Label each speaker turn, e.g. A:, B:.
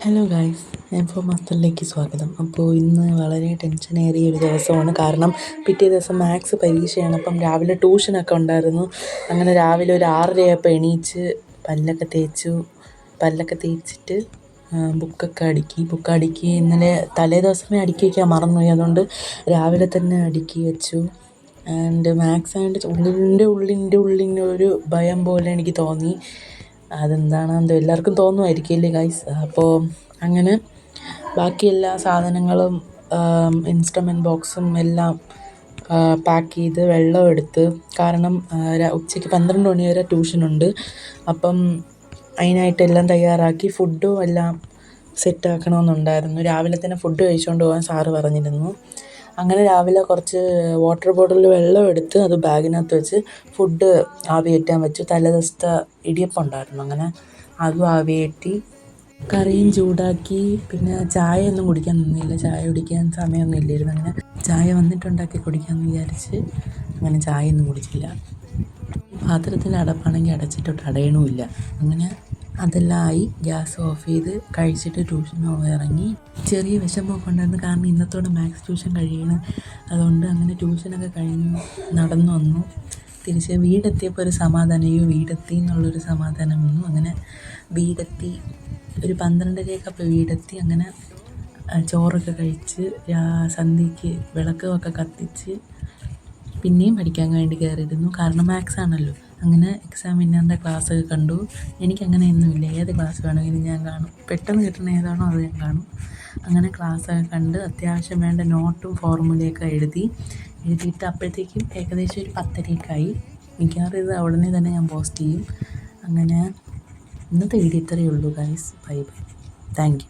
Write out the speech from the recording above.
A: Hello guys, info മാസ്റ്ററിലേക്ക് സ്വാഗതം. അപ്പോൾ ഇന്ന് വളരെ ടെൻഷനേറിയ ഒരു ദിവസമാണ്. കാരണം പിറ്റേ ദിവസം മാത്സ് പരീക്ഷയാണ്. അപ്പം രാവിലെ ട്യൂഷനൊക്കെ ഉണ്ടായിരുന്നു. അങ്ങനെ രാവിലെ ഒരു 6:30 എണീച്ച് പല്ലൊക്കെ തേച്ചിട്ട് ബുക്ക് അടുക്കി. ഇന്നലെ തലേദിവസമേ അടുക്കി വയ്ക്കാൻ മറന്നുപോയി. അതുകൊണ്ട് രാവിലെ തന്നെ അടുക്കി വെച്ചു. ആൻഡ് മാത്സ് ആയതുകൊണ്ട് ഉള്ളിൻ്റെ ഭയം പോലെ എനിക്ക് തോന്നി. അതെന്താണെന്തോ എല്ലാവർക്കും തോന്നുമായിരിക്കും അല്ലേ ഗൈസ്. അപ്പോൾ അങ്ങനെ ബാക്കി എല്ലാ സാധനങ്ങളും ഇൻസ്ട്രുമെൻറ്റ് ബോക്സും എല്ലാം പാക്ക് ചെയ്ത് വെള്ളം എടുത്ത്. കാരണം ഉച്ചയ്ക്ക് 12 മണി വരെ ട്യൂഷനുണ്ട്. അപ്പം അതിനായിട്ട് എല്ലാം തയ്യാറാക്കി ഫുഡും എല്ലാം സെറ്റാക്കണമെന്നുണ്ടായിരുന്നു. രാവിലെ തന്നെ ഫുഡ് കഴിച്ചുകൊണ്ട് പോകാൻ സാറ് പറഞ്ഞിരുന്നു. അങ്ങനെ രാവിലെ കുറച്ച് വാട്ടർ ബോട്ടിലിൽ വെള്ളം എടുത്ത് അത് ബാഗിനകത്ത് വെച്ച് ഫുഡ് ആവിയേറ്റാൻ വെച്ചു. തലേദിവസത്തെ ഇടിയപ്പം ഉണ്ടായിരുന്നു. അങ്ങനെ അതും ആവിയേറ്റി, കറിയും ചൂടാക്കി. പിന്നെ ചായ ഒന്നും കുടിക്കാൻ നിന്നില്ല. ചായ കുടിക്കാൻ സമയമൊന്നും ഇല്ലായിരുന്നു. അങ്ങനെ ചായ വന്നിട്ടുണ്ടാക്കി കുടിക്കാമെന്ന് വിചാരിച്ച് അങ്ങനെ ചായയൊന്നും കുടിച്ചില്ല. പാത്രത്തിൻ്റെ അടപ്പാണെങ്കിൽ അടച്ചിട്ടോട്ട് അടയണമില്ല. അങ്ങനെ അതെല്ലാം ആയി. ഗ്യാസ് ഓഫ് ചെയ്ത് കഴിച്ചിട്ട് ട്യൂഷന് ഇറങ്ങി. ചെറിയ വിഷമമൊക്കെ ഉണ്ടായിരുന്നു. കാരണം ഇന്നത്തോടെ മാത്സ് ട്യൂഷൻ കഴിയണം. അതുകൊണ്ട് അങ്ങനെ ട്യൂഷനൊക്കെ കഴിഞ്ഞു നടന്നു വന്നു. തിരിച്ച് വീടെത്തിയപ്പോൾ ഒരു സമാധാനം. വീടെത്തി എന്നുള്ളൊരു സമാധാനം വന്നു. അങ്ങനെ വീടെത്തി ഒരു 12:30 വീടെത്തി. അങ്ങനെ ചോറൊക്കെ കഴിച്ച് സന്ധ്യയ്ക്ക് വിളക്കൊക്കെ കത്തിച്ച് പിന്നെയും പഠിക്കാൻ വേണ്ടി കയറിയിരുന്നു. കാരണം മാത്സ് ആണല്ലോ. അങ്ങനെ എക്സാം വിന്നറിൻ്റെ ക്ലാസ്സൊക്കെ കണ്ടു. എനിക്കങ്ങനെയൊന്നുമില്ല, ഏത് ക്ലാസ് വേണമെങ്കിലും ഞാൻ കാണും. പെട്ടെന്ന് കിട്ടുന്ന ഏതാണോ അത് ഞാൻ കാണും. അങ്ങനെ ക്ലാസ്സൊക്കെ കണ്ട് അത്യാവശ്യം വേണ്ട നോട്ടും ഫോർമുലയൊക്കെ എഴുതിയിട്ട് അപ്പോഴത്തേക്കും ഏകദേശം ഒരു 10:30 ആയി. മിക്കവാറും ഇത് ഉടനെ തന്നെ ഞാൻ പോസ്റ്റ് ചെയ്യും. അങ്ങനെ ഇന്നത്തെ വീഡിയോ ഇത്രയേ ഉള്ളൂ guys. Bye bye. Thank you.